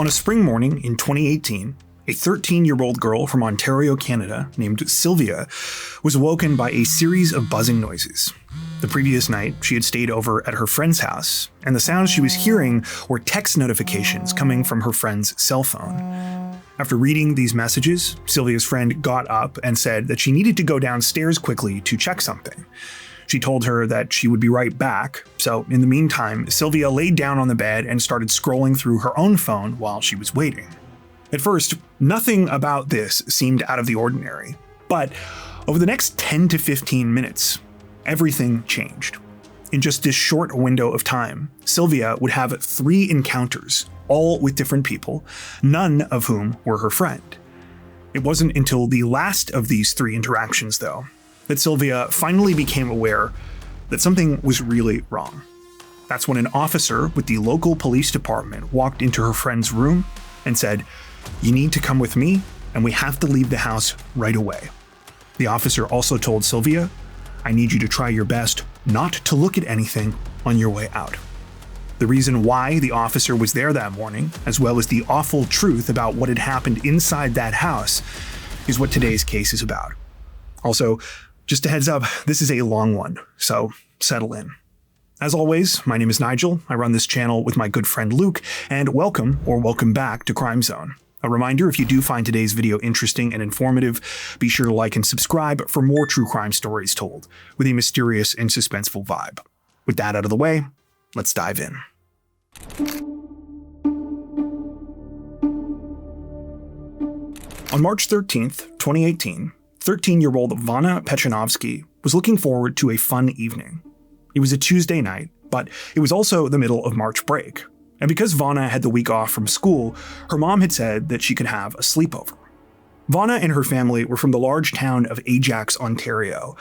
On a spring morning in 2018, a 13-year-old girl from Ontario, Canada, named Sylvia, was awoken by a series of buzzing noises. The previous night, she had stayed over at her friend's house, and the sounds she was hearing were text notifications coming from her friend's cell phone. After reading these messages, Sylvia's friend got up and said that she needed to go downstairs quickly to check something. She told her that she would be right back, so in the meantime, Sylvia laid down on the bed and started scrolling through her own phone while she was waiting. At first, nothing about this seemed out of the ordinary, but over the next 10 to 15 minutes, everything changed. In just this short window of time, Sylvia would have 3 encounters, all with different people, none of whom were her friend. It wasn't until the last of these 3 interactions, though, that Sylvia finally became aware that something was really wrong. That's when an officer with the local police department walked into her friend's room and said, "You need to come with me, and we have to leave the house right away." The officer also told Sylvia, "I need you to try your best not to look at anything on your way out." The reason why the officer was there that morning, as well as the awful truth about what had happened inside that house, is what today's case is about. Also, just a heads up, this is a long one, so settle in. As always, my name is Nigel. I run this channel with my good friend Luke, and welcome back to Crime Zone. A reminder, if you do find today's video interesting and informative, be sure to like and subscribe for more true crime stories told with a mysterious and suspenseful vibe. With that out of the way, let's dive in. On March 13th, 2018, 13-year-old Krissy Pejcinovski was looking forward to a fun evening. It was a Tuesday night, but it was also the middle of March break. And because Vana had the week off from school, her mom had said that she could have a sleepover. Vana and her family were from the large town of Ajax, Ontario.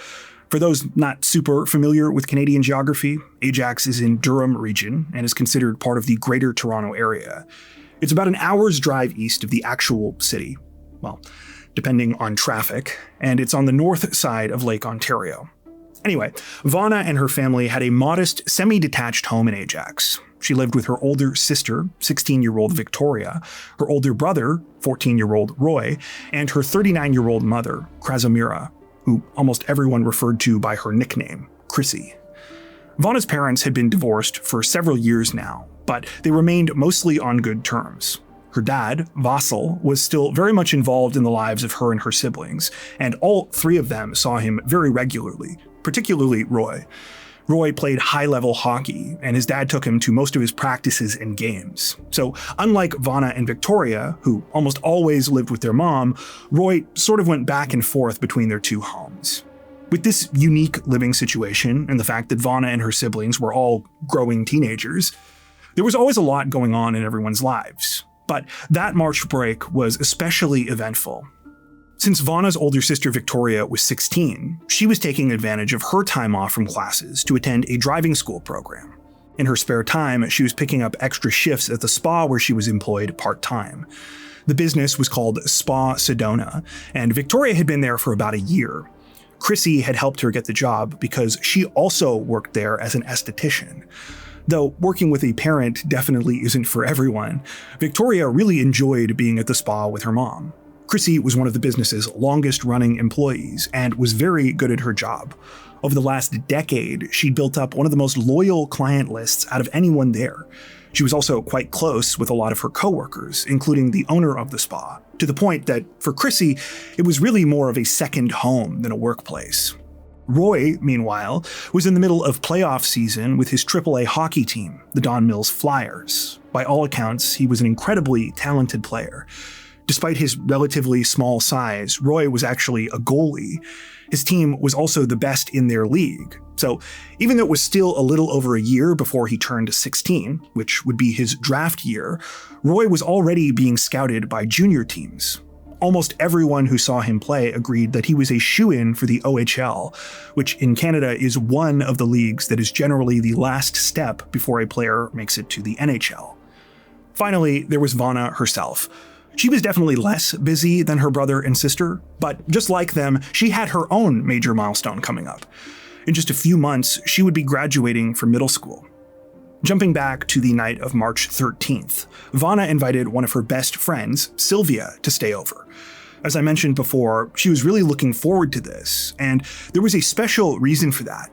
For those not super familiar with Canadian geography, Ajax is in Durham region and is considered part of the Greater Toronto Area. It's about an hour's drive east of the actual city, well, depending on traffic, and it's on the north side of Lake Ontario. Anyway, Vana and her family had a modest, semi-detached home in Ajax. She lived with her older sister, 16-year-old Victoria, her older brother, 14-year-old Roy, and her 39-year-old mother, Krasimira, who almost everyone referred to by her nickname, Krissy. Vana's parents had been divorced for several years now, but they remained mostly on good terms. Her dad, Vasil, was still very much involved in the lives of her and her siblings, and all 3 of them saw him very regularly, particularly Roy. Roy played high-level hockey, and his dad took him to most of his practices and games. So unlike Vana and Victoria, who almost always lived with their mom, Roy sort of went back and forth between their 2 homes. With this unique living situation and the fact that Vana and her siblings were all growing teenagers, there was always a lot going on in everyone's lives. But that March break was especially eventful. Since Vana's older sister Victoria was 16, she was taking advantage of her time off from classes to attend a driving school program. In her spare time, she was picking up extra shifts at the spa where she was employed part-time. The business was called Spa Sedona, and Victoria had been there for about a year. Krissy had helped her get the job because she also worked there as an esthetician. Though working with a parent definitely isn't for everyone, Victoria really enjoyed being at the spa with her mom. Krissy was one of the business's longest-running employees and was very good at her job. Over the last decade, she built up one of the most loyal client lists out of anyone there. She was also quite close with a lot of her coworkers, including the owner of the spa, to the point that, for Krissy, it was really more of a second home than a workplace. Roy, meanwhile, was in the middle of playoff season with his AAA hockey team, the Don Mills Flyers. By all accounts, he was an incredibly talented player. Despite his relatively small size, Roy was actually a goalie. His team was also the best in their league. So even though it was still a little over a year before he turned 16, which would be his draft year, Roy was already being scouted by junior teams. Almost everyone who saw him play agreed that he was a shoo-in for the OHL, which in Canada is one of the leagues that is generally the last step before a player makes it to the NHL. Finally, there was Vana herself. She was definitely less busy than her brother and sister, but just like them, she had her own major milestone coming up. In just a few months, she would be graduating from middle school. Jumping back to the night of March 13th, Vana invited one of her best friends, Sylvia, to stay over. As I mentioned before, she was really looking forward to this, and there was a special reason for that.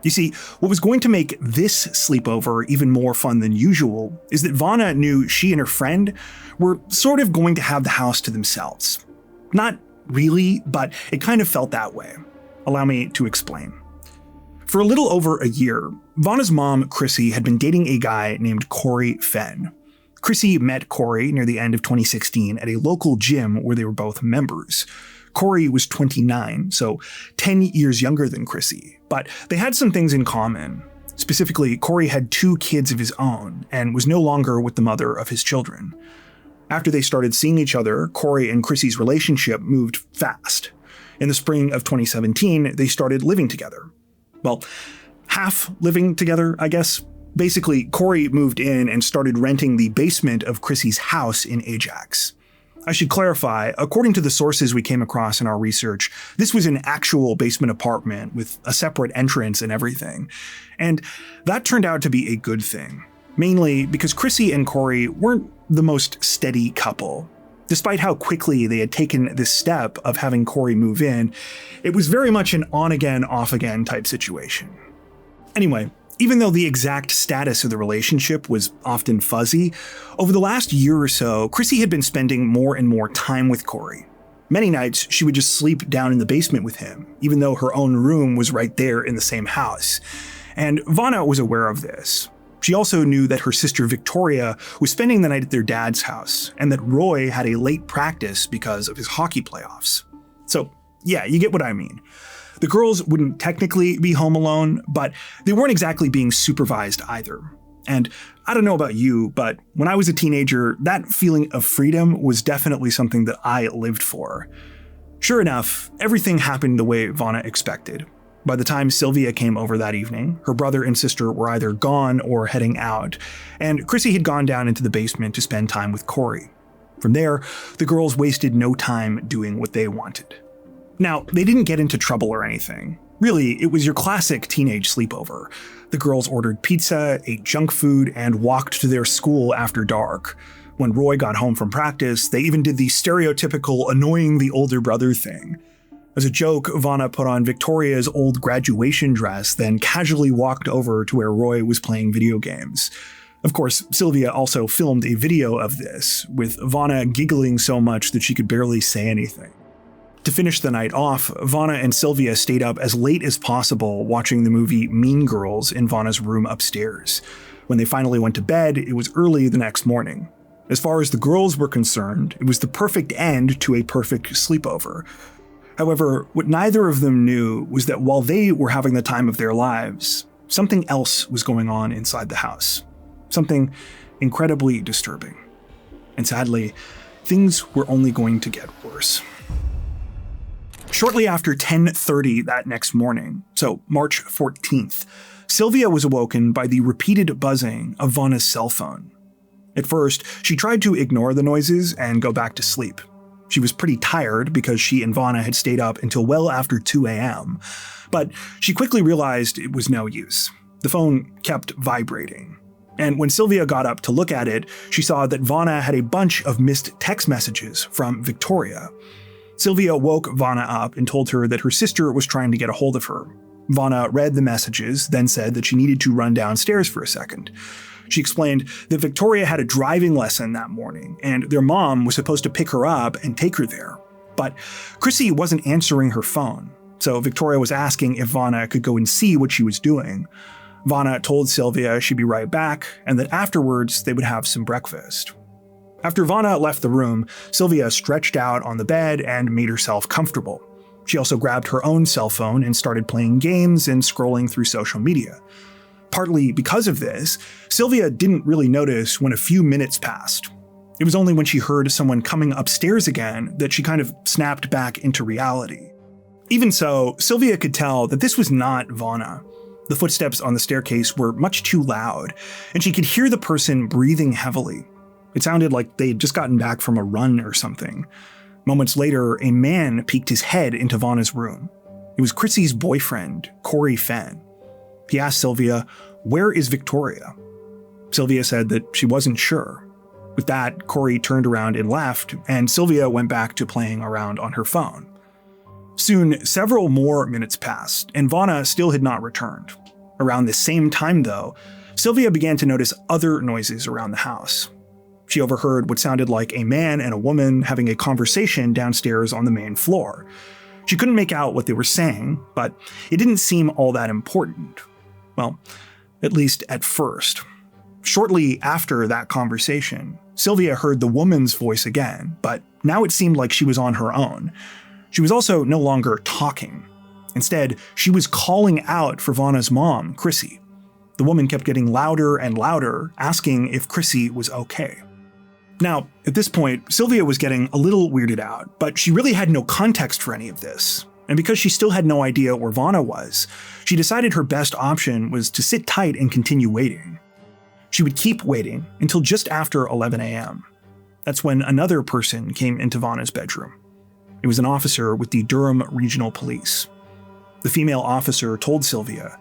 You see, what was going to make this sleepover even more fun than usual is that Vana knew she and her friend were sort of going to have the house to themselves. Not really, but it kind of felt that way. Allow me to explain. For a little over a year, Vana's mom, Krissy, had been dating a guy named Corey Fenn. Krissy met Corey near the end of 2016 at a local gym where they were both members. Corey was 29, so 10 years younger than Krissy, but they had some things in common. Specifically, Corey had 2 kids of his own and was no longer with the mother of his children. After they started seeing each other, Corey and Krissy's relationship moved fast. In the spring of 2017, they started living together. Well, half living together, I guess. Basically, Corey moved in and started renting the basement of Krissy's house in Ajax. I should clarify, according to the sources we came across in our research, this was an actual basement apartment with a separate entrance and everything. And that turned out to be a good thing, mainly because Krissy and Corey weren't the most steady couple. Despite how quickly they had taken this step of having Corey move in, it was very much an on-again, off-again type situation. Anyway, even though the exact status of the relationship was often fuzzy, over the last year or so, Krissy had been spending more and more time with Corey. Many nights, she would just sleep down in the basement with him, even though her own room was right there in the same house. And Vana was aware of this. She also knew that her sister Victoria was spending the night at their dad's house, and that Roy had a late practice because of his hockey playoffs. So, yeah, you get what I mean. The girls wouldn't technically be home alone, but they weren't exactly being supervised either. And I don't know about you, but when I was a teenager, that feeling of freedom was definitely something that I lived for. Sure enough, everything happened the way Vana expected. By the time Sylvia came over that evening, her brother and sister were either gone or heading out, and Krissy had gone down into the basement to spend time with Corey. From there, the girls wasted no time doing what they wanted. Now, they didn't get into trouble or anything. Really, it was your classic teenage sleepover. The girls ordered pizza, ate junk food, and walked to their school after dark. When Roy got home from practice, they even did the stereotypical annoying the older brother thing. As a joke, Vana put on Victoria's old graduation dress, then casually walked over to where Roy was playing video games. Of course, Sylvia also filmed a video of this, with Vana giggling so much that she could barely say anything. To finish the night off, Vana and Sylvia stayed up as late as possible watching the movie Mean Girls in Vana's room upstairs. When they finally went to bed, it was early the next morning. As far as the girls were concerned, it was the perfect end to a perfect sleepover. However, what neither of them knew was that while they were having the time of their lives, something else was going on inside the house. Something incredibly disturbing. And sadly, things were only going to get worse. Shortly after 10:30 that next morning, so March 14th, Sylvia was awoken by the repeated buzzing of Vana's cell phone. At first, she tried to ignore the noises and go back to sleep. She was pretty tired because she and Vana had stayed up until well after 2 a.m., but she quickly realized it was no use. The phone kept vibrating. And when Sylvia got up to look at it, she saw that Vana had a bunch of missed text messages from Victoria. Sylvia woke Vana up and told her that her sister was trying to get a hold of her. Vana read the messages, then said that she needed to run downstairs for a second. She explained that Victoria had a driving lesson that morning, and their mom was supposed to pick her up and take her there. But Krissy wasn't answering her phone, so Victoria was asking if Vana could go and see what she was doing. Vana told Sylvia she'd be right back, and that afterwards they would have some breakfast. After Vana left the room, Sylvia stretched out on the bed and made herself comfortable. She also grabbed her own cell phone and started playing games and scrolling through social media. Partly because of this, Sylvia didn't really notice when a few minutes passed. It was only when she heard someone coming upstairs again that she kind of snapped back into reality. Even so, Sylvia could tell that this was not Vana. The footsteps on the staircase were much too loud, and she could hear the person breathing heavily. It sounded like they had just gotten back from a run or something. Moments later, a man peeked his head into Vana's room. It was Krissy's boyfriend, Corey Fenn. He asked Sylvia, "Where is Victoria?" Sylvia said that she wasn't sure. With that, Corey turned around and left, and Sylvia went back to playing around on her phone. Soon, several more minutes passed, and Vana still had not returned. Around the same time, though, Sylvia began to notice other noises around the house. She overheard what sounded like a man and a woman having a conversation downstairs on the main floor. She couldn't make out what they were saying, but it didn't seem all that important. Well, at least at first. Shortly after that conversation, Sylvia heard the woman's voice again, but now it seemed like she was on her own. She was also no longer talking. Instead, she was calling out for Vana's mom, Krissy. The woman kept getting louder and louder, asking if Krissy was okay. Now, at this point, Sylvia was getting a little weirded out, but she really had no context for any of this. And because she still had no idea where Vana was, she decided her best option was to sit tight and continue waiting. She would keep waiting until just after 11 a.m. That's when another person came into Vana's bedroom. It was an officer with the Durham Regional Police. The female officer told Sylvia,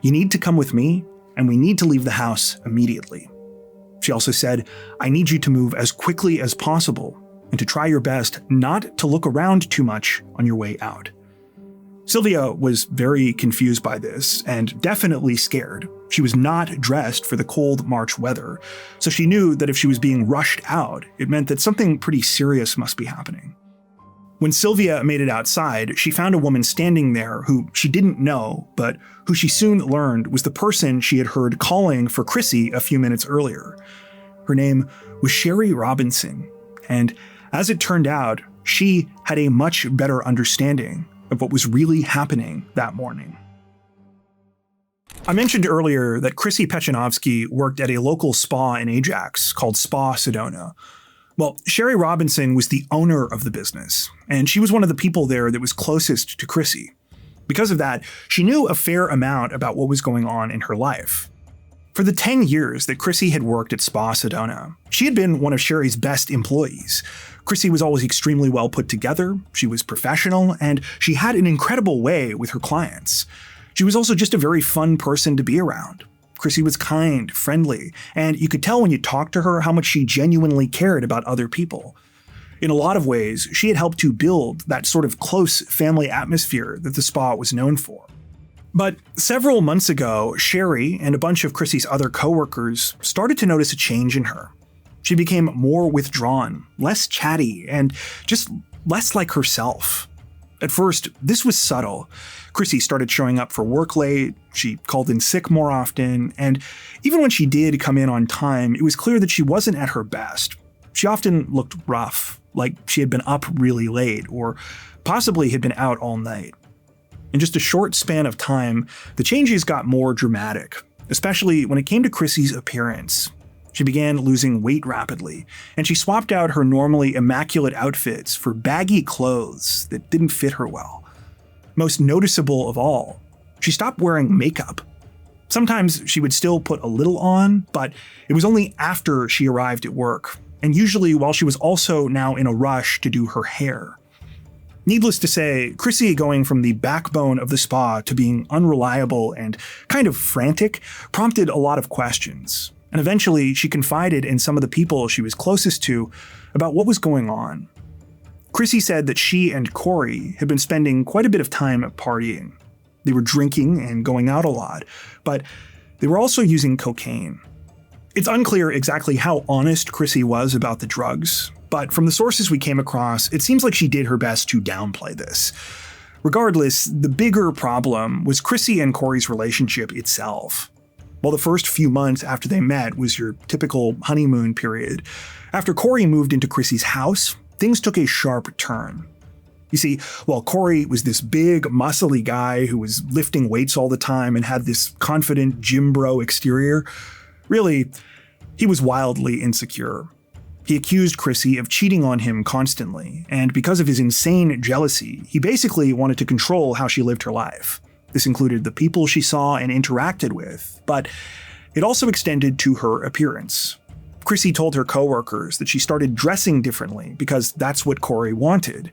"You need to come with me, and we need to leave the house immediately." She also said, "I need you to move as quickly as possible and to try your best not to look around too much on your way out." Sylvia was very confused by this and definitely scared. She was not dressed for the cold March weather, so she knew that if she was being rushed out, it meant that something pretty serious must be happening. When Sylvia made it outside, she found a woman standing there who she didn't know, but who she soon learned was the person she had heard calling for Krissy a few minutes earlier. Her name was Sherry Robinson, and as it turned out, she had a much better understanding of what was really happening that morning. I mentioned earlier that Krissy Pejcinovski worked at a local spa in Ajax called Spa Sedona. Well, Sherry Robinson was the owner of the business, and she was one of the people there that was closest to Krissy. Because of that, she knew a fair amount about what was going on in her life. For the 10 years that Krissy had worked at Spa Sedona, she had been one of Sherry's best employees. Krissy was always extremely well put together, she was professional, and she had an incredible way with her clients. She was also just a very fun person to be around. Krissy was kind, friendly, and you could tell when you talked to her how much she genuinely cared about other people. In a lot of ways, she had helped to build that sort of close family atmosphere that the spa was known for. But several months ago, Sherry and a bunch of Krissy's other coworkers started to notice a change in her. She became more withdrawn, less chatty, and just less like herself. At first, this was subtle. Krissy started showing up for work late, she called in sick more often, and even when she did come in on time, it was clear that she wasn't at her best. She often looked rough, like she had been up really late, or possibly had been out all night. In just a short span of time, the changes got more dramatic, especially when it came to Krissy's appearance. She began losing weight rapidly, and she swapped out her normally immaculate outfits for baggy clothes that didn't fit her well. Most noticeable of all, she stopped wearing makeup. Sometimes she would still put a little on, but it was only after she arrived at work, and usually while she was also now in a rush to do her hair. Needless to say, Krissy going from the backbone of the spa to being unreliable and kind of frantic prompted a lot of questions. And eventually, she confided in some of the people she was closest to about what was going on. Krissy said that she and Corey had been spending quite a bit of time partying. They were drinking and going out a lot, but they were also using cocaine. It's unclear exactly how honest Krissy was about the drugs, but from the sources we came across, it seems like she did her best to downplay this. Regardless, the bigger problem was Krissy and Corey's relationship itself. While the first few months after they met was your typical honeymoon period, after Corey moved into Krissy's house, things took a sharp turn. You see, while Corey was this big, muscly guy who was lifting weights all the time and had this confident gym bro exterior, really, he was wildly insecure. He accused Krissy of cheating on him constantly, and because of his insane jealousy, he basically wanted to control how she lived her life. This included the people she saw and interacted with, but it also extended to her appearance. Krissy told her coworkers that she started dressing differently because that's what Corey wanted.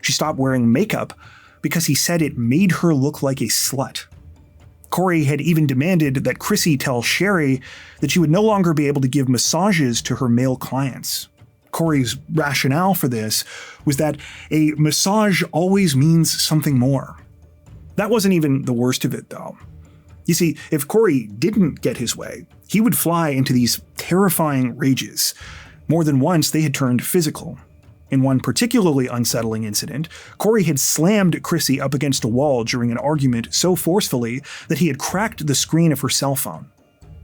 She stopped wearing makeup because he said it made her look like a slut. Corey had even demanded that Krissy tell Sherry that she would no longer be able to give massages to her male clients. Corey's rationale for this was that a massage always means something more. That wasn't even the worst of it, though. You see, if Corey didn't get his way, he would fly into these terrifying rages. More than once, they had turned physical. In one particularly unsettling incident, Corey had slammed Krissy up against a wall during an argument so forcefully that he had cracked the screen of her cell phone.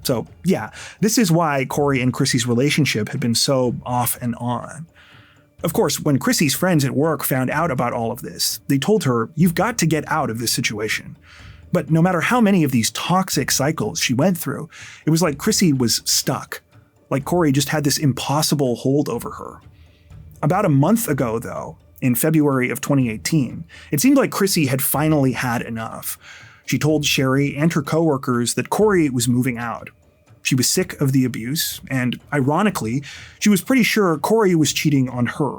So, yeah, this is why Corey and Krissy's relationship had been so off and on. Of course, when Krissy's friends at work found out about all of this, they told her, "You've got to get out of this situation." But no matter how many of these toxic cycles she went through, it was like Krissy was stuck. Like Corey just had this impossible hold over her. About a month ago, though, in February of 2018, it seemed like Krissy had finally had enough. She told Sherry and her coworkers that Corey was moving out. She was sick of the abuse, and ironically, she was pretty sure Corey was cheating on her.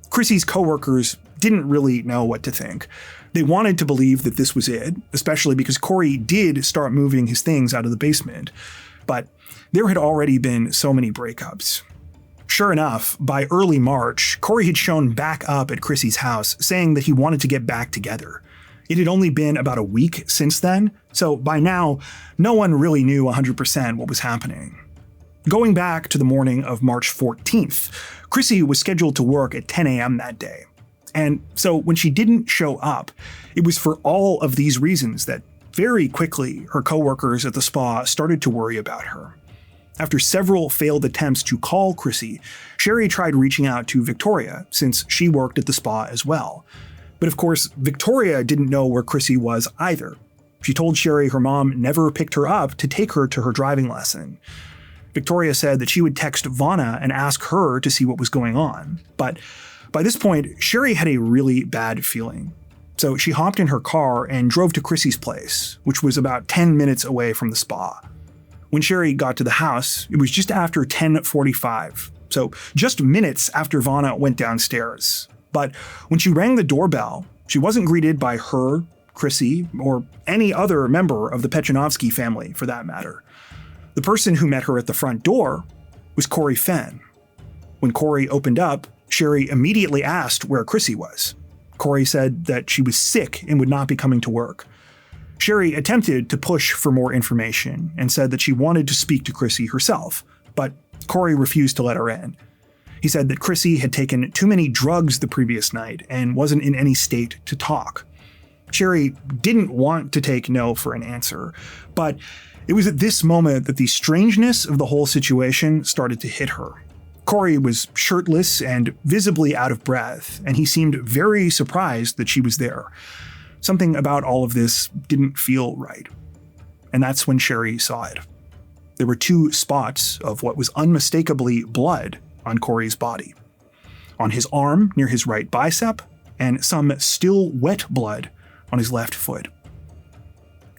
Krissy's coworkers didn't really know what to think. They wanted to believe that this was it, especially because Corey did start moving his things out of the basement. But there had already been so many breakups. Sure enough, by early March, Corey had shown back up at Krissy's house, saying that he wanted to get back together. It had only been about a week since then, so by now, no one really knew 100% what was happening. Going back to the morning of March 14th, Krissy was scheduled to work at 10 a.m. that day. And so when she didn't show up, it was for all of these reasons that very quickly her coworkers at the spa started to worry about her. After several failed attempts to call Krissy, Sherry tried reaching out to Victoria, since she worked at the spa as well. But of course, Victoria didn't know where Krissy was either. She told Sherry her mom never picked her up to take her to her driving lesson. Victoria said that she would text Vanna and ask her to see what was going on. But by this point, Sherry had a really bad feeling. So she hopped in her car and drove to Krissy's place, which was about 10 minutes away from the spa. When Sherry got to the house, it was just after 10:45, so just minutes after Vanna went downstairs. But when she rang the doorbell, she wasn't greeted by her, Krissy, or any other member of the Pejcinovski family, for that matter. The person who met her at the front door was Corey Fenn. When Corey opened up, Sherry immediately asked where Krissy was. Corey said that she was sick and would not be coming to work. Sherry attempted to push for more information and said that she wanted to speak to Krissy herself, but Corey refused to let her in. He said that Krissy had taken too many drugs the previous night and wasn't in any state to talk. Sherry didn't want to take no for an answer, but it was at this moment that the strangeness of the whole situation started to hit her. Corey was shirtless and visibly out of breath, and he seemed very surprised that she was there. Something about all of this didn't feel right. And that's when Sherry saw it. There were 2 spots of what was unmistakably blood on Corey's body. On his arm near his right bicep, and some still wet blood on his left foot.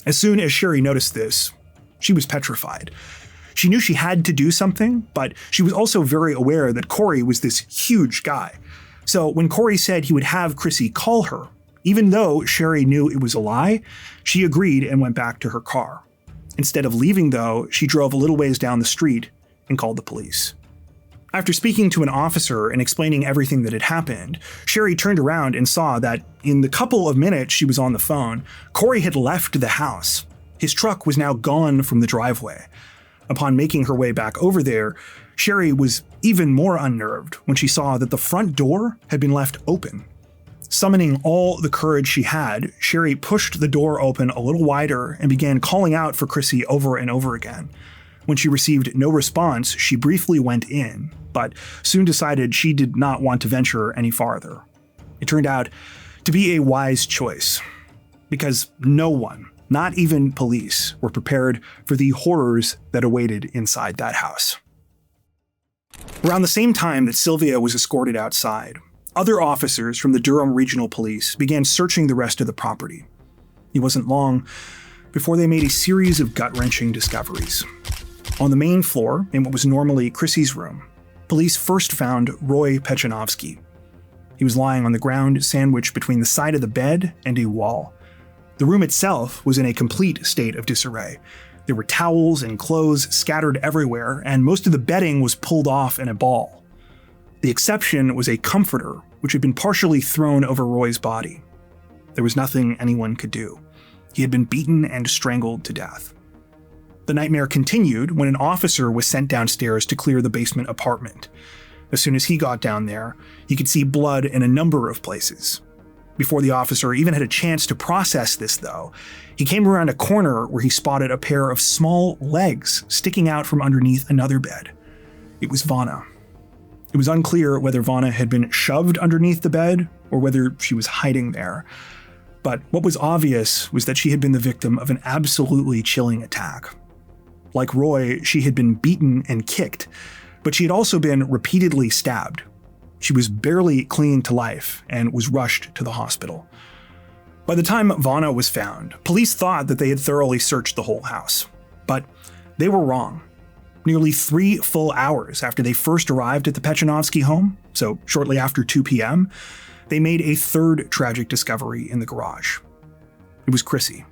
As soon as Sherry noticed this, she was petrified. She knew she had to do something, but she was also very aware that Corey was this huge guy. So when Corey said he would have Krissy call her, even though Sherry knew it was a lie, she agreed and went back to her car. Instead of leaving, though, she drove a little ways down the street and called the police. After speaking to an officer and explaining everything that had happened, Sherry turned around and saw that in the couple of minutes she was on the phone, Corey had left the house. His truck was now gone from the driveway. Upon making her way back over there, Sherry was even more unnerved when she saw that the front door had been left open. Summoning all the courage she had, Sherry pushed the door open a little wider and began calling out for Krissy over and over again. When she received no response, she briefly went in, but soon decided she did not want to venture any farther. It turned out to be a wise choice, because no one, not even police, were prepared for the horrors that awaited inside that house. Around the same time that Sylvia was escorted outside, other officers from the Durham Regional Police began searching the rest of the property. It wasn't long before they made a series of gut-wrenching discoveries. On the main floor, in what was normally Krissy's room, police first found Roy Pejcinovski. He was lying on the ground, sandwiched between the side of the bed and a wall. The room itself was in a complete state of disarray. There were towels and clothes scattered everywhere, and most of the bedding was pulled off in a ball. The exception was a comforter, which had been partially thrown over Roy's body. There was nothing anyone could do. He had been beaten and strangled to death. The nightmare continued when an officer was sent downstairs to clear the basement apartment. As soon as he got down there, he could see blood in a number of places. Before the officer even had a chance to process this, though, he came around a corner where he spotted a pair of small legs sticking out from underneath another bed. It was Vana. It was unclear whether Vana had been shoved underneath the bed or whether she was hiding there. But what was obvious was that she had been the victim of an absolutely chilling attack. Like Roy, she had been beaten and kicked, but she had also been repeatedly stabbed. She was barely clinging to life and was rushed to the hospital. By the time Vana was found, police thought that they had thoroughly searched the whole house. But they were wrong. Nearly 3 full hours after they first arrived at the Pejcinovski home, so shortly after 2 p.m., they made a third tragic discovery in the garage. It was Krissy.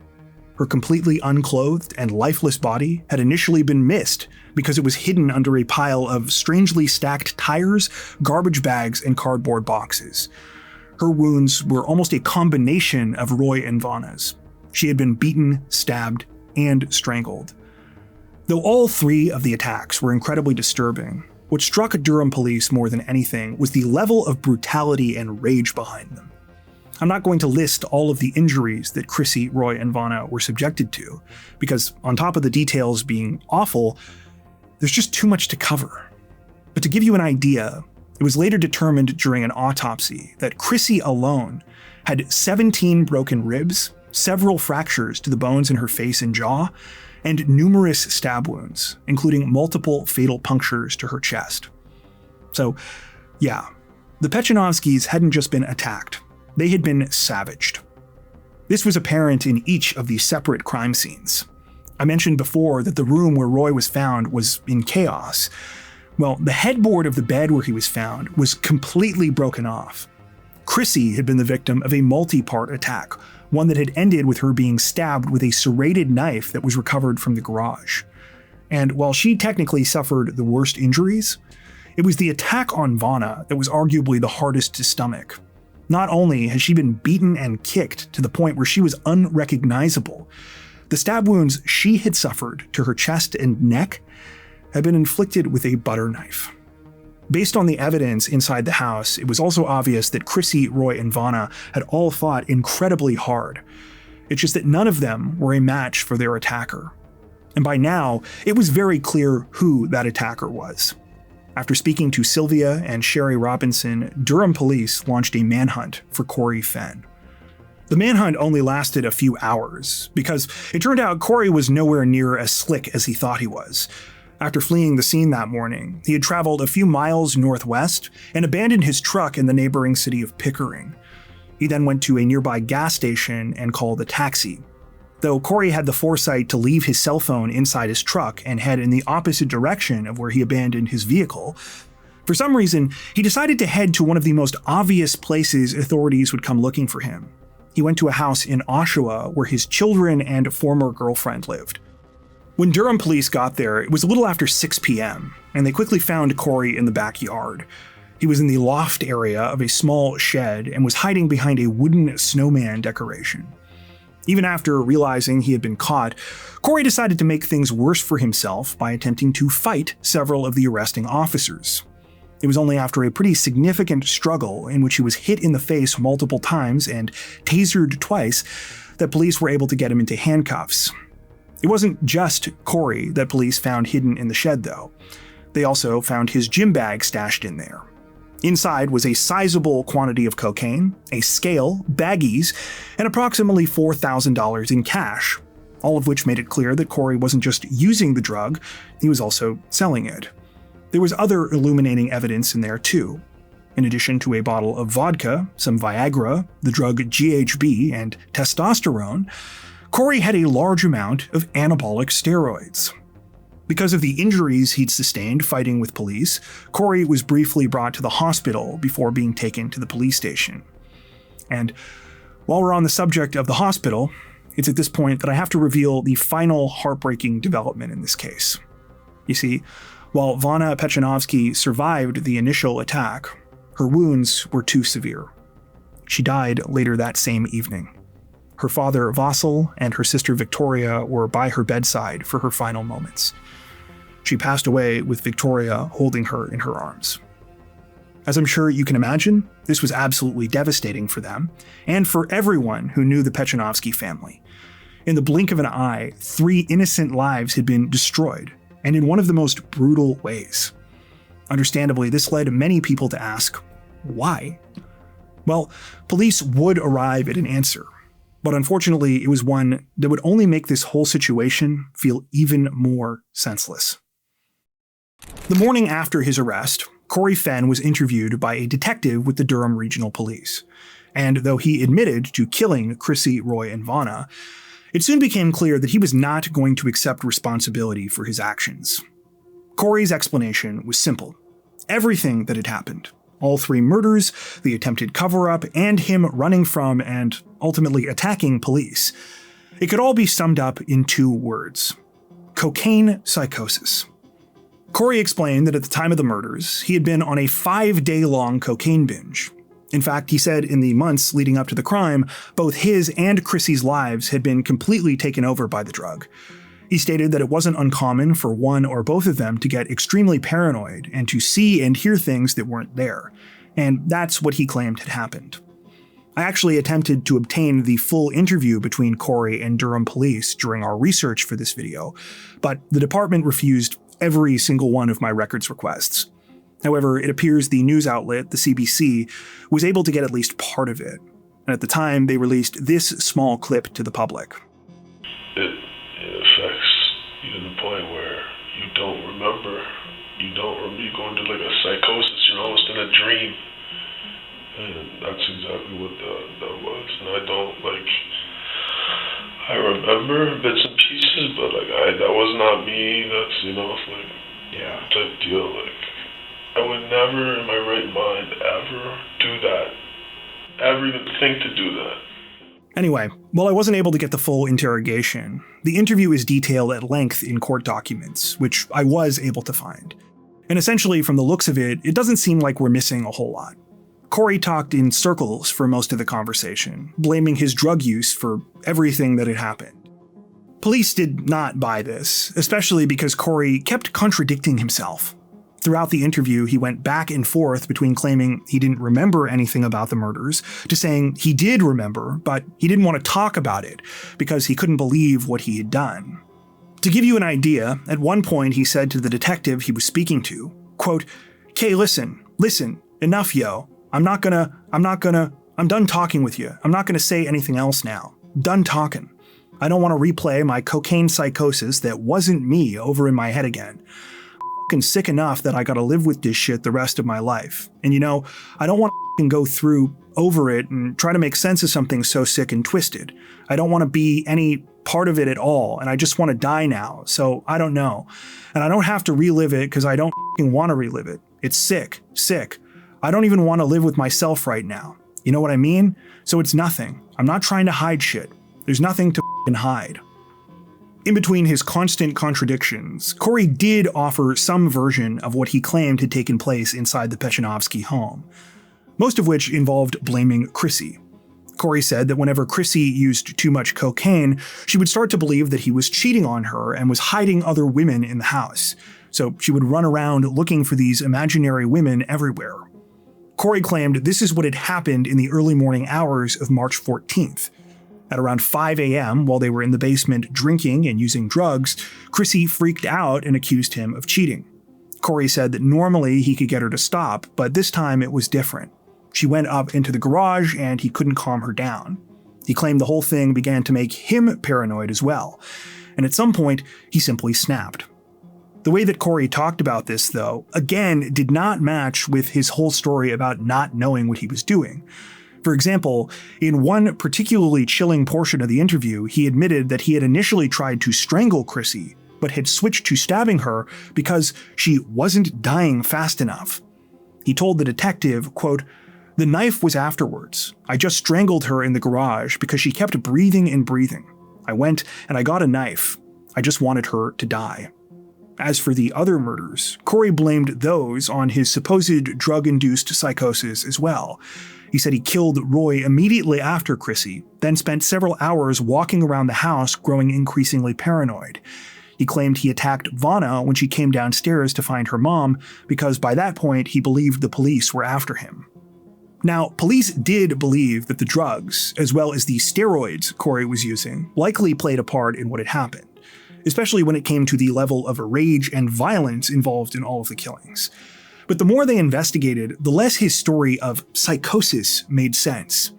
Her completely unclothed and lifeless body had initially been missed because it was hidden under a pile of strangely stacked tires, garbage bags, and cardboard boxes. Her wounds were almost a combination of Roy and Vana's. She had been beaten, stabbed, and strangled. Though all 3 of the attacks were incredibly disturbing, what struck Durham police more than anything was the level of brutality and rage behind them. I'm not going to list all of the injuries that Krissy, Roy, and Vana were subjected to, because on top of the details being awful, there's just too much to cover. But to give you an idea, it was later determined during an autopsy that Krissy alone had 17 broken ribs, several fractures to the bones in her face and jaw, and numerous stab wounds, including multiple fatal punctures to her chest. So, yeah, the Pejcinovskis hadn't just been attacked, they had been savaged. This was apparent in each of these separate crime scenes. I mentioned before that the room where Roy was found was in chaos. Well, the headboard of the bed where he was found was completely broken off. Krissy had been the victim of a multi-part attack, one that had ended with her being stabbed with a serrated knife that was recovered from the garage. And while she technically suffered the worst injuries, it was the attack on Vana that was arguably the hardest to stomach. Not only had she been beaten and kicked to the point where she was unrecognizable, the stab wounds she had suffered to her chest and neck had been inflicted with a butter knife. Based on the evidence inside the house, it was also obvious that Krissy, Roy, and Vana had all fought incredibly hard. It's just that none of them were a match for their attacker. And by now, it was very clear who that attacker was. After speaking to Sylvia and Sherry Robinson, Durham police launched a manhunt for Corey Fenn. The manhunt only lasted a few hours, because it turned out Corey was nowhere near as slick as he thought he was. After fleeing the scene that morning, he had traveled a few miles northwest and abandoned his truck in the neighboring city of Pickering. He then went to a nearby gas station and called a taxi. Though Corey had the foresight to leave his cell phone inside his truck and head in the opposite direction of where he abandoned his vehicle, for some reason, he decided to head to one of the most obvious places authorities would come looking for him. He went to a house in Oshawa where his children and former girlfriend lived. When Durham police got there, it was a little after 6 p.m., and they quickly found Corey in the backyard. He was in the loft area of a small shed and was hiding behind a wooden snowman decoration. Even after realizing he had been caught, Corey decided to make things worse for himself by attempting to fight several of the arresting officers. It was only after a pretty significant struggle in which he was hit in the face multiple times and tasered twice that police were able to get him into handcuffs. It wasn't just Corey that police found hidden in the shed, though. They also found his gym bag stashed in there. Inside was a sizable quantity of cocaine, a scale, baggies, and approximately $4,000 in cash, all of which made it clear that Corey wasn't just using the drug, he was also selling it. There was other illuminating evidence in there too. In addition to a bottle of vodka, some Viagra, the drug GHB, and testosterone, Corey had a large amount of anabolic steroids. Because of the injuries he'd sustained fighting with police, Corey was briefly brought to the hospital before being taken to the police station. And while we're on the subject of the hospital, it's at this point that I have to reveal the final heartbreaking development in this case. You see, while Vana Pejcinovski survived the initial attack, her wounds were too severe. She died later that same evening. Her father, Vasil, and her sister Victoria were by her bedside for her final moments. She passed away with Victoria holding her in her arms. As I'm sure you can imagine, this was absolutely devastating for them, and for everyone who knew the Pejcinovski family. In the blink of an eye, 3 innocent lives had been destroyed, and in one of the most brutal ways. Understandably, this led many people to ask, why? Well, police would arrive at an answer, but unfortunately it was one that would only make this whole situation feel even more senseless. The morning after his arrest, Corey Fenn was interviewed by a detective with the Durham Regional Police, and though he admitted to killing Krissy, Roy, and Vana, it soon became clear that he was not going to accept responsibility for his actions. Corey's explanation was simple. Everything that had happened, all 3 murders, the attempted cover-up, and him running from and ultimately attacking police, it could all be summed up in 2 words: cocaine psychosis. Corey explained that at the time of the murders, he had been on a 5-day-long cocaine binge. In fact, he said in the months leading up to the crime, both his and Krissy's lives had been completely taken over by the drug. He stated that it wasn't uncommon for one or both of them to get extremely paranoid and to see and hear things that weren't there. And that's what he claimed had happened. I actually attempted to obtain the full interview between Corey and Durham police during our research for this video, but the department refused every single one of my records requests. However, it appears the news outlet, the CBC, was able to get at least part of it, and at the time they released this small clip to the public. It affects you to the point where you don't remember. You go into like a psychosis, you're almost in a dream. And that's exactly what that was. And I remember bits and pieces, but that was not me. That's, type deal. I would never in my right mind ever do that. Ever even think to do that. Anyway, while I wasn't able to get the full interrogation, the interview is detailed at length in court documents, which I was able to find. And essentially, from the looks of it, it doesn't seem like we're missing a whole lot. Corey talked in circles for most of the conversation, blaming his drug use for everything that had happened. Police did not buy this, especially because Corey kept contradicting himself. Throughout the interview, he went back and forth between claiming he didn't remember anything about the murders to saying he did remember, but he didn't want to talk about it because he couldn't believe what he had done. To give you an idea, at one point he said to the detective he was speaking to, quote, "Kay, listen, enough, yo. I'm done talking with you. I'm not gonna say anything else now. Done talking. I don't want to replay my cocaine psychosis that wasn't me over in my head again. I'm sick enough that I gotta live with this shit the rest of my life. And I don't want to go through over it and try to make sense of something so sick and twisted. I don't want to be any part of it at all, and I just want to die now, so I don't know. And I don't have to relive it because I don't want to relive it. It's sick. I don't even want to live with myself right now. You know what I mean? So it's nothing. I'm not trying to hide shit. There's nothing to hide." In between his constant contradictions, Corey did offer some version of what he claimed had taken place inside the Pejcinovski home, most of which involved blaming Krissy. Corey said that whenever Krissy used too much cocaine, she would start to believe that he was cheating on her and was hiding other women in the house, so she would run around looking for these imaginary women everywhere. Corey claimed this is what had happened in the early morning hours of March 14th. At around 5 a.m., while they were in the basement drinking and using drugs, Krissy freaked out and accused him of cheating. Corey said that normally he could get her to stop, but this time it was different. She went up into the garage and he couldn't calm her down. He claimed the whole thing began to make him paranoid as well, and at some point he simply snapped. The way that Corey talked about this, though, again did not match with his whole story about not knowing what he was doing. For example, in one particularly chilling portion of the interview, he admitted that he had initially tried to strangle Krissy, but had switched to stabbing her because she wasn't dying fast enough. He told the detective, quote, "The knife was afterwards. I just strangled her in the garage because she kept breathing and breathing. I went and I got a knife. I just wanted her to die. As for the other murders, Corey blamed those on his supposed drug-induced psychosis as well. He said he killed Roy immediately after Krissy, then spent several hours walking around the house growing increasingly paranoid. He claimed he attacked Vanna when she came downstairs to find her mom, because by that point he believed the police were after him. Now, police did believe that the drugs, as well as the steroids Corey was using, likely played a part in what had happened, especially when it came to the level of rage and violence involved in all of the killings. But the more they investigated, the less his story of psychosis made sense.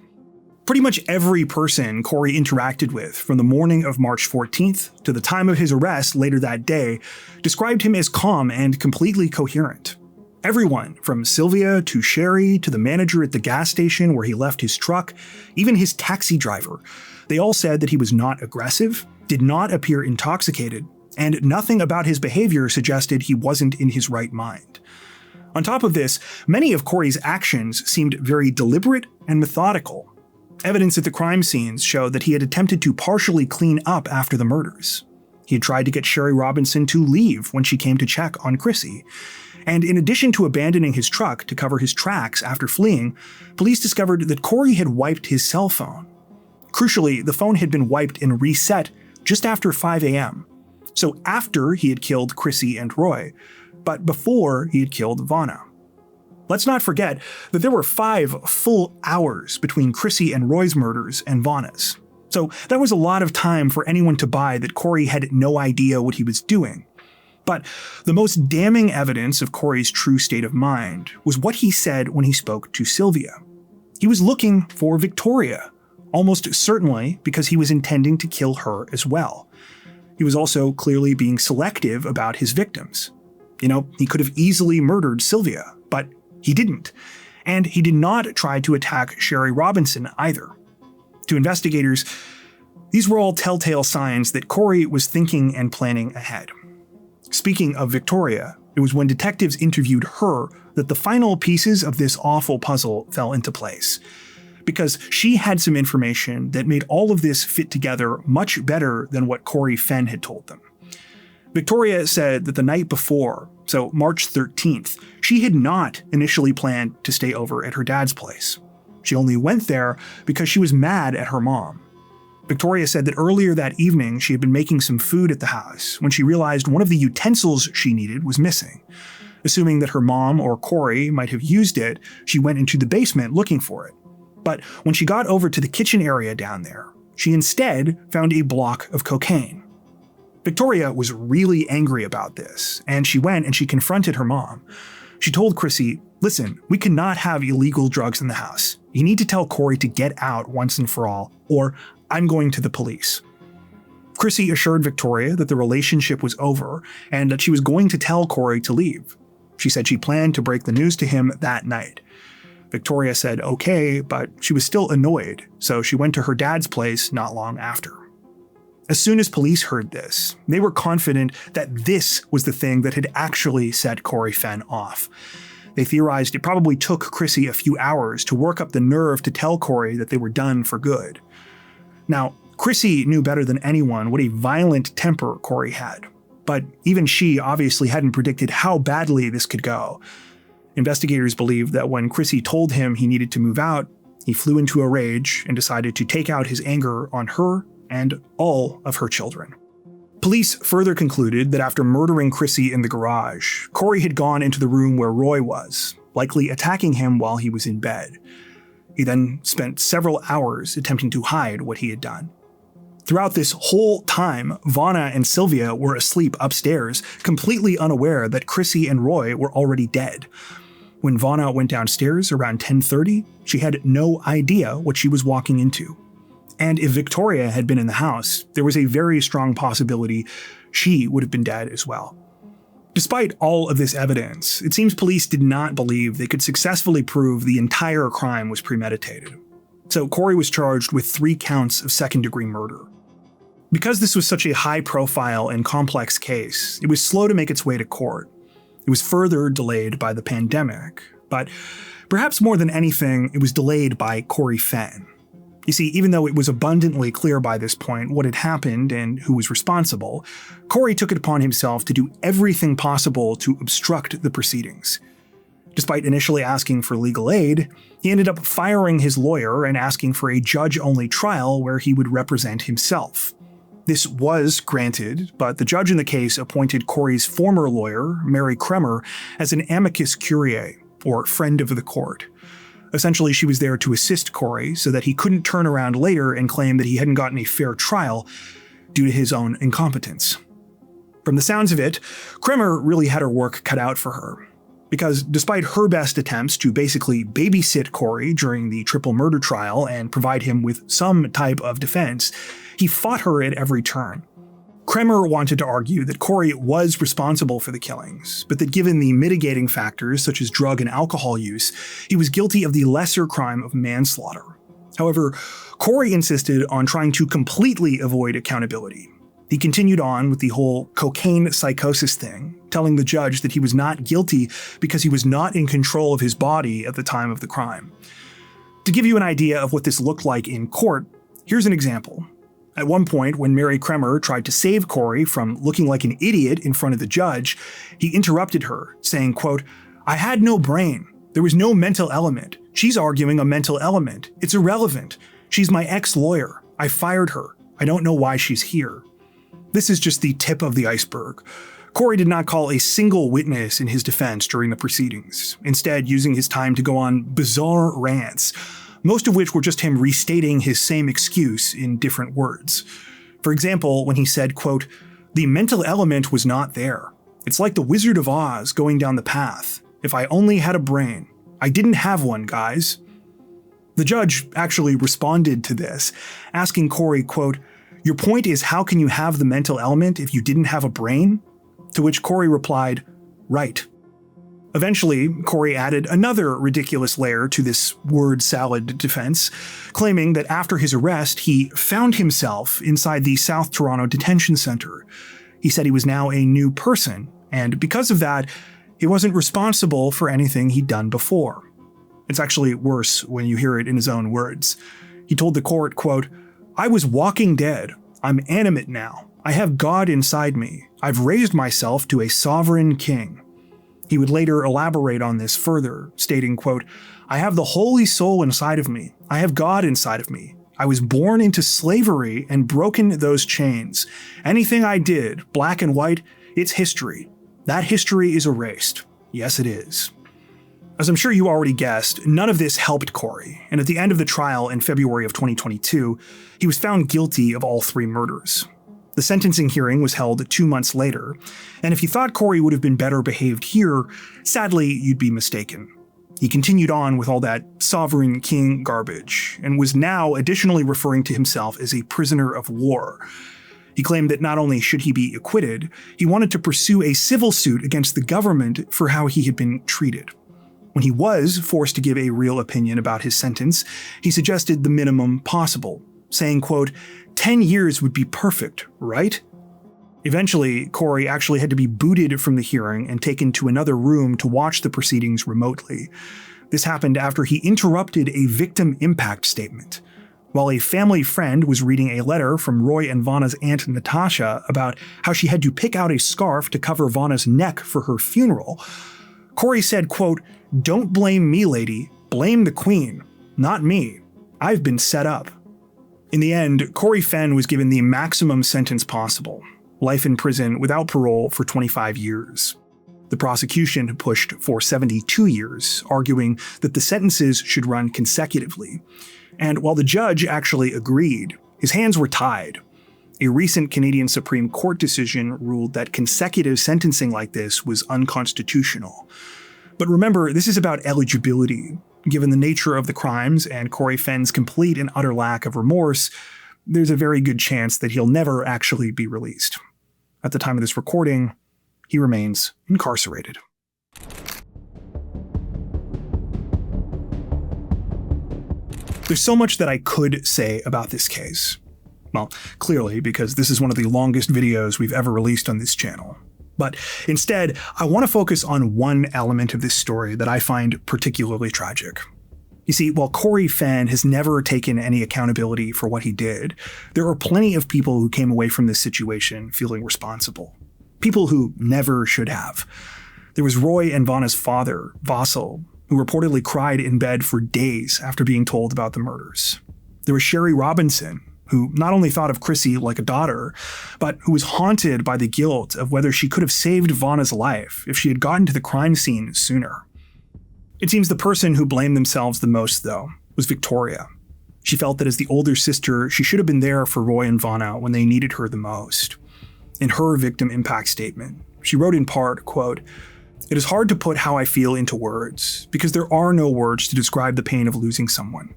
Pretty much every person Corey interacted with from the morning of March 14th to the time of his arrest later that day described him as calm and completely coherent. Everyone, from Sylvia to Sherry to the manager at the gas station where he left his truck, even his taxi driver, they all said that he was not aggressive, did not appear intoxicated, and nothing about his behavior suggested he wasn't in his right mind. On top of this, many of Corey's actions seemed very deliberate and methodical. Evidence at the crime scenes showed that he had attempted to partially clean up after the murders. He had tried to get Sherry Robinson to leave when she came to check on Krissy. And in addition to abandoning his truck to cover his tracks after fleeing, police discovered that Corey had wiped his cell phone. Crucially, the phone had been wiped and reset just after 5 a.m. So after he had killed Krissy and Roy, but before he had killed Vanna. Let's not forget that there were 5 full hours between Krissy and Roy's murders and Vanna's. So that was a lot of time for anyone to buy that Corey had no idea what he was doing. But the most damning evidence of Corey's true state of mind was what he said when he spoke to Sylvia. He was looking for Victoria, almost certainly because he was intending to kill her as well. He was also clearly being selective about his victims. He could have easily murdered Sylvia, but he didn't. And he did not try to attack Sherry Robinson either. To investigators, these were all telltale signs that Corey was thinking and planning ahead. Speaking of Victoria, it was when detectives interviewed her that the final pieces of this awful puzzle fell into place. Because she had some information that made all of this fit together much better than what Corey Fenn had told them. Victoria said that the night before, so March 13th, she had not initially planned to stay over at her dad's place. She only went there because she was mad at her mom. Victoria said that earlier that evening she had been making some food at the house when she realized one of the utensils she needed was missing. Assuming that her mom or Corey might have used it, she went into the basement looking for it. But when she got over to the kitchen area down there, she instead found a block of cocaine. Victoria was really angry about this, and she went and she confronted her mom. She told Krissy, "Listen, we cannot have illegal drugs in the house. You need to tell Corey to get out once and for all, or I'm going to the police." Krissy assured Victoria that the relationship was over and that she was going to tell Corey to leave. She said she planned to break the news to him that night. Victoria said okay, but she was still annoyed, so she went to her dad's place not long after. As soon as police heard this, they were confident that this was the thing that had actually set Corey Fenn off. They theorized it probably took Krissy a few hours to work up the nerve to tell Corey that they were done for good. Now, Krissy knew better than anyone what a violent temper Corey had, but even she obviously hadn't predicted how badly this could go. Investigators believe that when Krissy told him he needed to move out, he flew into a rage and decided to take out his anger on her and all of her children. Police further concluded that after murdering Krissy in the garage, Corey had gone into the room where Roy was, likely attacking him while he was in bed. He then spent several hours attempting to hide what he had done. Throughout this whole time, Vanna and Sylvia were asleep upstairs, completely unaware that Krissy and Roy were already dead. When Vanna went downstairs around 10:30, she had no idea what she was walking into. And if Victoria had been in the house, there was a very strong possibility she would have been dead as well. Despite all of this evidence, it seems police did not believe they could successfully prove the entire crime was premeditated. So Corey was charged with 3 counts of second-degree murder. Because this was such a high-profile and complex case, it was slow to make its way to court. It was further delayed by the pandemic, but perhaps more than anything, it was delayed by Corey Fenn. You see, even though it was abundantly clear by this point what had happened and who was responsible, Corey took it upon himself to do everything possible to obstruct the proceedings. Despite initially asking for legal aid, he ended up firing his lawyer and asking for a judge-only trial where he would represent himself. This was granted, but the judge in the case appointed Corey's former lawyer, Mary Kremer, as an amicus curiae, or friend of the court. Essentially, she was there to assist Corey so that he couldn't turn around later and claim that he hadn't gotten a fair trial due to his own incompetence. From the sounds of it, Kremer really had her work cut out for her. Because despite her best attempts to basically babysit Corey during the triple murder trial and provide him with some type of defense, he fought her at every turn. Kremer wanted to argue that Corey was responsible for the killings, but that given the mitigating factors such as drug and alcohol use, he was guilty of the lesser crime of manslaughter. However, Corey insisted on trying to completely avoid accountability. He continued on with the whole cocaine psychosis thing, telling the judge that he was not guilty because he was not in control of his body at the time of the crime. To give you an idea of what this looked like in court, here's an example. At one point, when Mary Kremer tried to save Corey from looking like an idiot in front of the judge, he interrupted her, saying, quote, "I had no brain. There was no mental element. She's arguing a mental element. It's irrelevant. She's my ex-lawyer. I fired her. I don't know why she's here." This is just the tip of the iceberg. Corey did not call a single witness in his defense during the proceedings, instead using his time to go on bizarre rants, most of which were just him restating his same excuse in different words. For example, when he said, quote, "The mental element was not there. It's like the Wizard of Oz going down the path. If I only had a brain. I didn't have one, guys." The judge actually responded to this, asking Corey, quote, "Your point is how can you have the mental element if you didn't have a brain?" To which Corey replied, "Right." Eventually, Corey added another ridiculous layer to this word salad defense, claiming that after his arrest, he found himself inside the South Toronto Detention Center. He said he was now a new person, and because of that, he wasn't responsible for anything he'd done before. It's actually worse when you hear it in his own words. He told the court, quote, "I was walking dead. I'm animate now. I have God inside me. I've raised myself to a sovereign king." He would later elaborate on this further, stating, quote, "I have the holy soul inside of me. I have God inside of me. I was born into slavery and broken those chains. Anything I did, black and white, it's history. That history is erased. Yes, it is." As I'm sure you already guessed, none of this helped Corey, and at the end of the trial in February of 2022, he was found guilty of all 3 murders. The sentencing hearing was held 2 months later, and if you thought Corey would have been better behaved here, sadly, you'd be mistaken. He continued on with all that sovereign king garbage, and was now additionally referring to himself as a prisoner of war. He claimed that not only should he be acquitted, he wanted to pursue a civil suit against the government for how he had been treated. When he was forced to give a real opinion about his sentence, he suggested the minimum possible, saying, quote, 10 years would be perfect, right? Eventually, Corey actually had to be booted from the hearing and taken to another room to watch the proceedings remotely. This happened after he interrupted a victim impact statement. While a family friend was reading a letter from Roy and Vanna's aunt Natasha about how she had to pick out a scarf to cover Vanna's neck for her funeral, Corey said, quote, "Don't blame me, lady. Blame the queen. Not me. I've been set up." In the end, Corey Fenn was given the maximum sentence possible, life in prison without parole for 25 years. The prosecution pushed for 72 years, arguing that the sentences should run consecutively. And while the judge actually agreed, his hands were tied. A recent Canadian Supreme Court decision ruled that consecutive sentencing like this was unconstitutional. But remember, this is about eligibility. Given the nature of the crimes and Corey Fenn's complete and utter lack of remorse, there's a very good chance that he'll never actually be released. At the time of this recording, he remains incarcerated. There's so much that I could say about this case. Well, clearly, because this is one of the longest videos we've ever released on this channel. But instead, I want to focus on one element of this story that I find particularly tragic. You see, while Corey Fenn has never taken any accountability for what he did, there are plenty of people who came away from this situation feeling responsible. People who never should have. There was Roy and Vanna's father, Vassal, who reportedly cried in bed for days after being told about the murders. There was Sherry Robinson, who not only thought of Krissy like a daughter, but who was haunted by the guilt of whether she could have saved Vanna's life if she had gotten to the crime scene sooner. It seems the person who blamed themselves the most, though, was Victoria. She felt that as the older sister, she should have been there for Roy and Vanna when they needed her the most. In her victim impact statement, she wrote in part, quote, "It is hard to put how I feel into words, because there are no words to describe the pain of losing someone.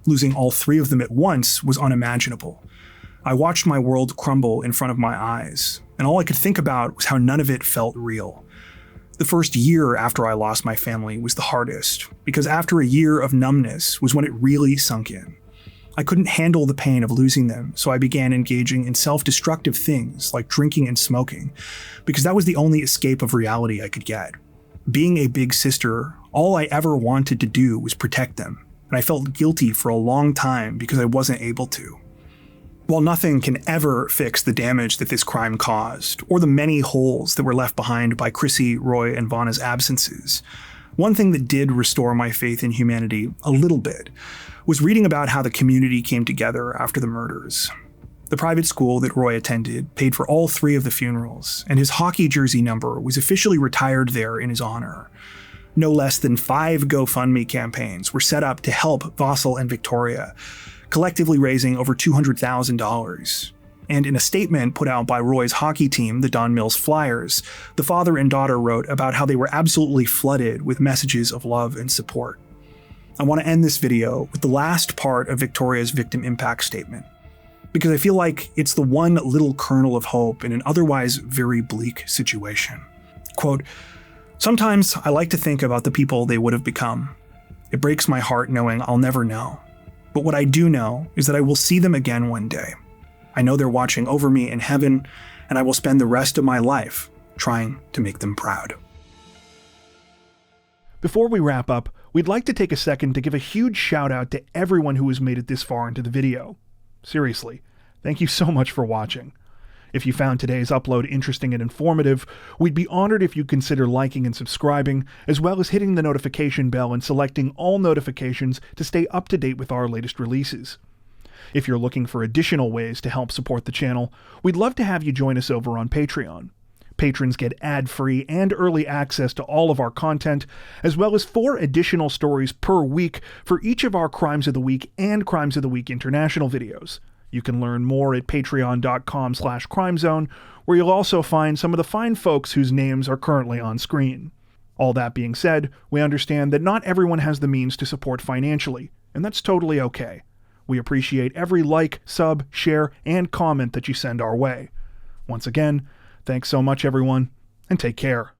Losing all three of them at once was unimaginable. I watched my world crumble in front of my eyes, and all I could think about was how none of it felt real. The first year after I lost my family was the hardest, because after a year of numbness was when it really sunk in. I couldn't handle the pain of losing them, so I began engaging in self-destructive things like drinking and smoking, because that was the only escape of reality I could get. Being a big sister, all I ever wanted to do was protect them, and I felt guilty for a long time because I wasn't able to. While nothing can ever fix the damage that this crime caused, or the many holes that were left behind by Krissy, Roy, and Vanna's absences, one thing that did restore my faith in humanity a little bit was reading about how the community came together after the murders. The private school that Roy attended paid for all three of the funerals, and his hockey jersey number was officially retired there in his honor. No less than 5 GoFundMe campaigns were set up to help Vassal and Victoria, collectively raising over $200,000. And in a statement put out by Roy's hockey team, the Don Mills Flyers, the father and daughter wrote about how they were absolutely flooded with messages of love and support. I want to end this video with the last part of Victoria's victim impact statement, because I feel like it's the one little kernel of hope in an otherwise very bleak situation. Quote, "Sometimes I like to think about the people they would have become. It breaks my heart knowing I'll never know. But what I do know is that I will see them again one day. I know they're watching over me in heaven, and I will spend the rest of my life trying to make them proud." Before we wrap up, we'd like to take a second to give a huge shout out to everyone who has made it this far into the video. Seriously, thank you so much for watching. If you found today's upload interesting and informative, we'd be honored if you consider liking and subscribing, as well as hitting the notification bell and selecting all notifications to stay up to date with our latest releases. If you're looking for additional ways to help support the channel, we'd love to have you join us over on Patreon. Patrons get ad-free and early access to all of our content, as well as 4 additional stories per week for each of our Crimes of the Week and Crimes of the Week International videos. You can learn more at patreon.com/crimezone, where you'll also find some of the fine folks whose names are currently on screen. All that being said, we understand that not everyone has the means to support financially, and that's totally okay. We appreciate every like, sub, share, and comment that you send our way. Once again, thanks so much everyone, and take care.